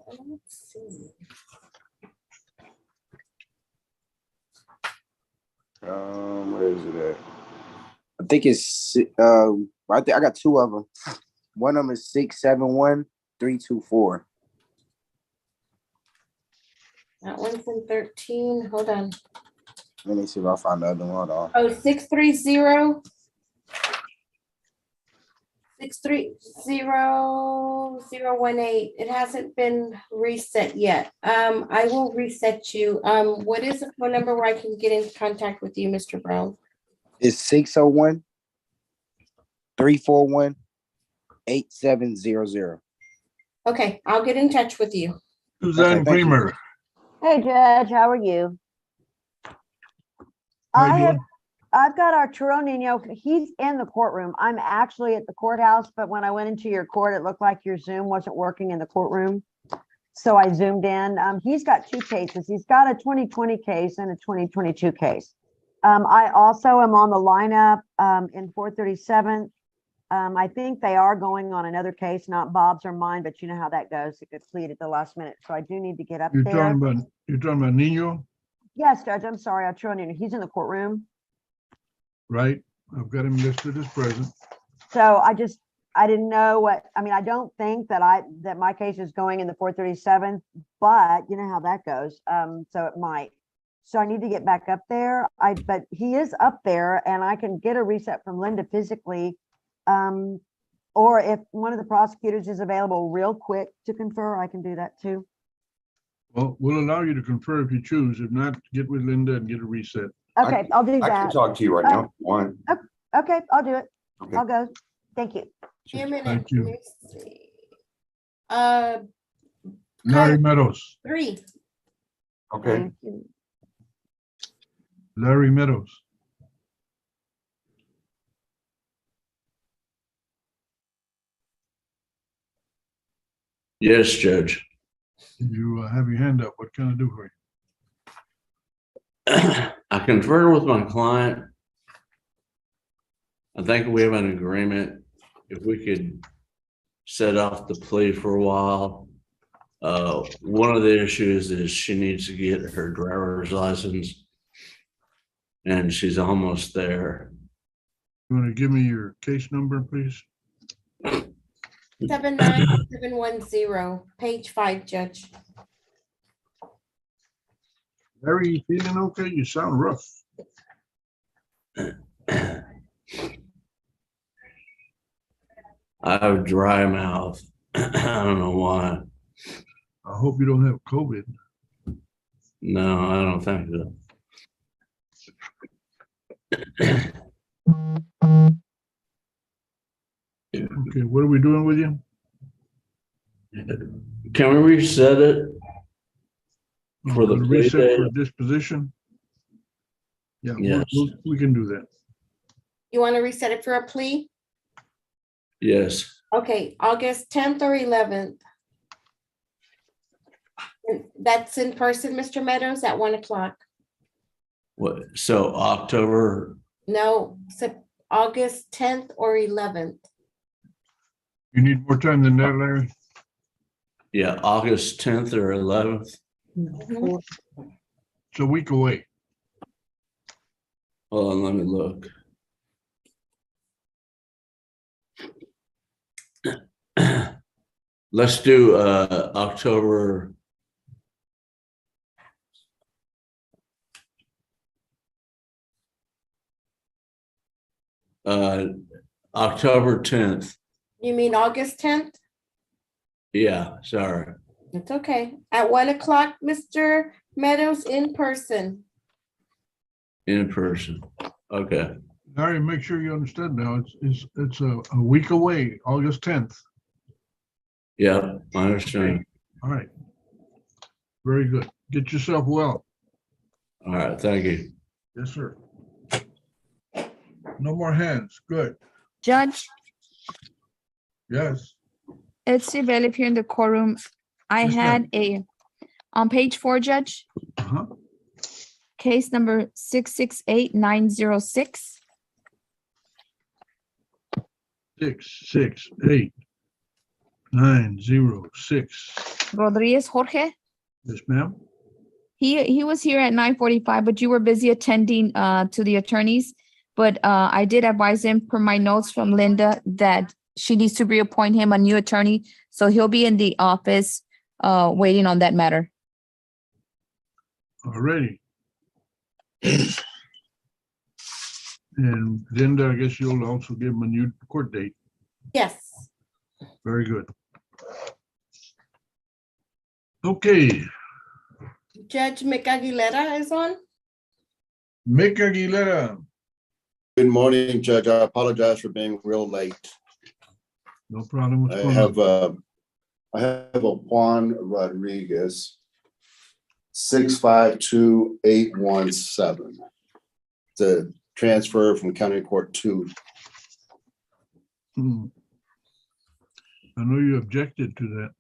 Let's see. Where is it at? I think it's I think I got two of them. One of them is 671-324. That one's in 13. Hold on. Let me see if I find the other one. Hold on. Oh, 630-630-018. It hasn't been reset yet. I will reset you. What is the phone number where I can get in contact with you, Mr. Brown? It's 601-341-8700. Okay, I'll get in touch with you. Suzanne thank you. Bremer. Hey, Judge, how are you? I've got Arturo Nino. He's in the courtroom. I'm actually at the courthouse, but when I went into your court, it looked like your Zoom wasn't working in the courtroom. So I zoomed in. He's got two cases. He's got a 2020 case and a 2022 case. I also am on the lineup in 437. I think they are going on another case, not Bob's or mine, but you know how that goes. It gets pleaded at the last minute. So I do need to get up You're there. talking about Nino, Yes, Judge, I'm sorry, Arturo Nino. He's in the courtroom. right? I've got him listed as present. So I didn't know what, I mean, I don't think that my case is going in the 437, but you know how that goes. So it might. So I need to get back up there. But he is up there and I can get a reset from Linda physically. Or if one of the prosecutors is available real quick to confer, I can do that too. Well, we'll allow you to confer if you choose. If not, get with Linda and get a reset. Okay, I'll do that. I can talk to you right now if you want. Okay, I'll do it. Okay. I'll go. Thank you. Give me a minute. Thank you. Let me see. Larry Meadows. 3. Okay. Thank you. Larry Meadows. Yes, Judge. You have your hand up. What can I do for you? I conferred with my client. I think we have an agreement. If we could set off the plea for a while. One of the issues is she needs to get her driver's license. And she's almost there. You want to give me your case number, please? 79710, page 5, Judge. Larry, you feeling okay? You sound rough. I have dry mouth. I don't know why. I hope you don't have COVID. No, I don't think so. Okay, what are we doing with you? Can we reset it for the plea reset date? for disposition? Yeah, Yes. we can do that. You want to reset it for a plea? Yes. Okay, August 10th or 11th. That's in person, Mr. Meadows, at 1 o'clock. What? So October? No, August 10th or 11th. You need more time than that, Larry? Yeah, August 10th or 11th. Mhm. It's a week away. Hold on, let me look. Let's do October. October 10th. You mean August 10th? Yeah, sorry. It's okay. At 1 o'clock, Mr. Meadows, in person. In person. Okay. Larry, make sure you understand now. It's a week away, August 10th. Yeah, I understand. All right. Very good. Get yourself well. All right, thank you. Yes, sir. No more hands. Good. Judge, Yes. it's Sibeli here in the courtroom. I Yes, had a On page 4, Judge, Uh-huh. case number 668-906. 668-906. Rodriguez Jorge. Yes, ma'am. He was here at 9:45, but you were busy attending to the attorneys. But I did advise him per my notes from Linda that she needs to reappoint him a new attorney. So he'll be in the office waiting on that matter. Alrighty. And Linda, I guess you'll also give him a new court date. Yes. Very good. Okay, Judge Mick Aguilera is on. Mick Aguilera. Good morning, Judge. I apologize for being real late. No problem. What's I going have on? a Juan Rodriguez, 652817. It's a transfer from County Court 2. Hmm. I know you objected to that.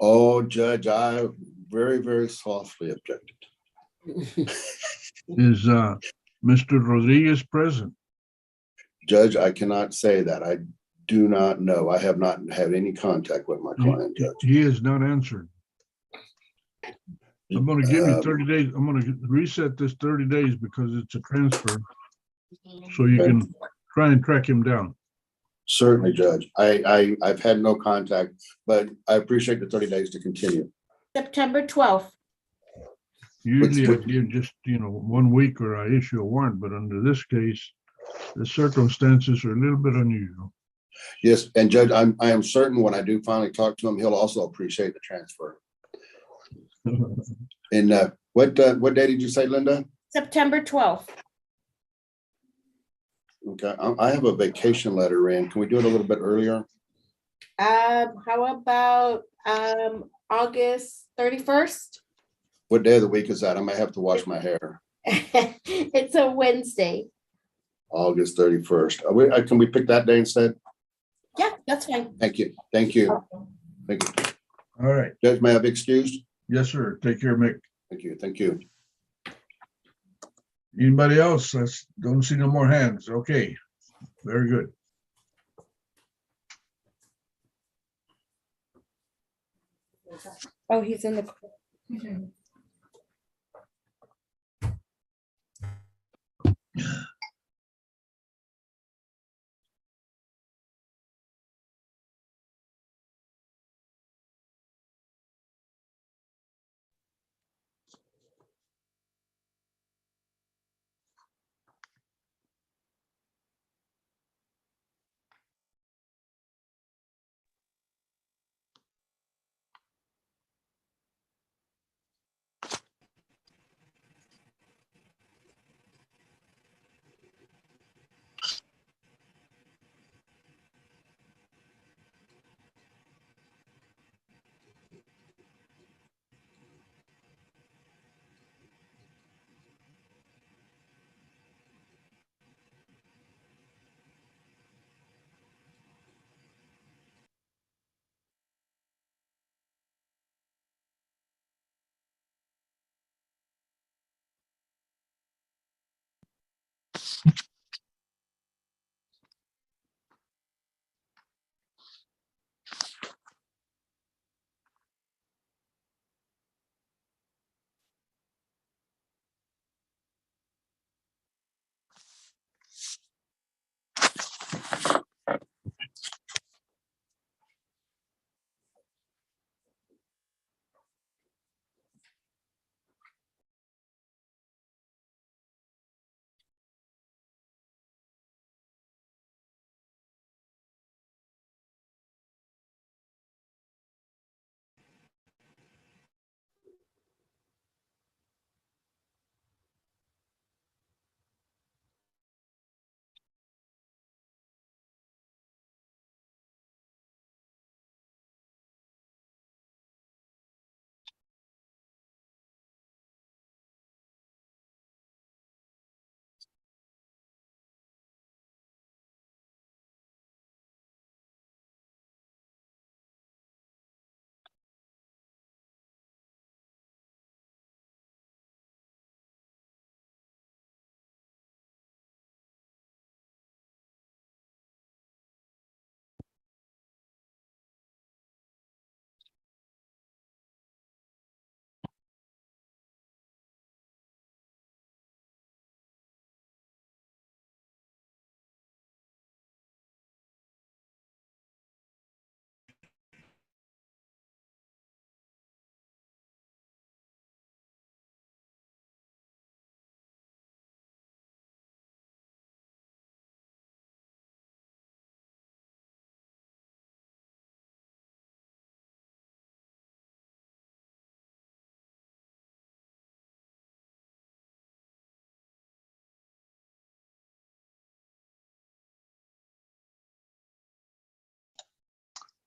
Oh, Judge, I very, very softly objected. Is Mr. Rodriguez present? Judge, I cannot say that. I do not know. I have not had any contact with my client, Judge. He has not answered. I'm gonna give you 30 days. I'm gonna reset this 30 days because it's a transfer. So you can try and track him down. Certainly, Judge. I've had no contact, but I appreciate the 30 days to continue. September 12th. Usually I give just, 1 week or I issue a warrant, but under this case, the circumstances are a little bit unusual. Yes, and Judge, I am certain when I do finally talk to him, he'll also appreciate the transfer. And what day did you say, Linda? September 12th. Okay, I have a vacation letter in. Can we do it a little bit earlier? How about August 31st? What day of the week is that? I might have to wash my hair. It's a Wednesday. August 31st. Can we pick that day instead? Yeah, that's fine. Thank you. Thank you. Thank you. All right. Judge, may I be excused? Yes, sir. Take care, Mick. Thank you. Thank you. Anybody else? I don't see no more hands. Okay, very good. Oh, he's in the.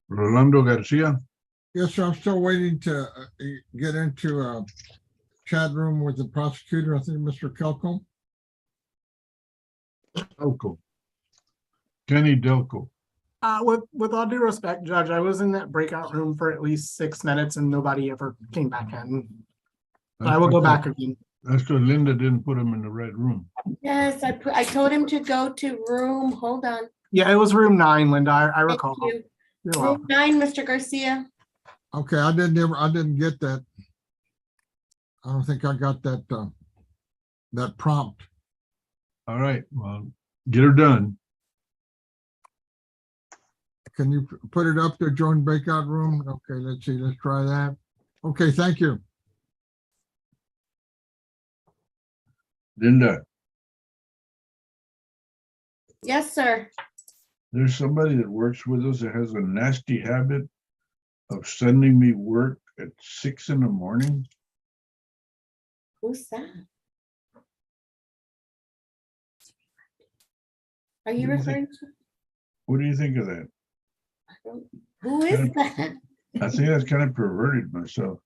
Rolando Garcia. Yes, sir. I'm still waiting to get into a chat room with the prosecutor. I think Mr. Kelco. Delco. Kenny Delco. With all due respect, Judge, I was in that breakout room for at least 6 minutes and nobody ever came back in. But I will go back again. That's because Linda didn't put him in the right room. Yes, I told him to go to room, hold on. Yeah, it was room 9, Linda. I Thank recall. you. You're Room welcome. 9, Mr. Garcia. Okay, I didn't get that. I don't think I got that, that prompt. All right, well, get her done. Can you put it up there, join breakout room? Okay, let's see, let's try that. Okay, thank you. Linda, Yes, sir. there's somebody that works with us that has a nasty habit of sending me work at 6 in the morning. Who's that? Are you What do you referring to? What do you think of that? Who is that? I think that's kind of perverted myself.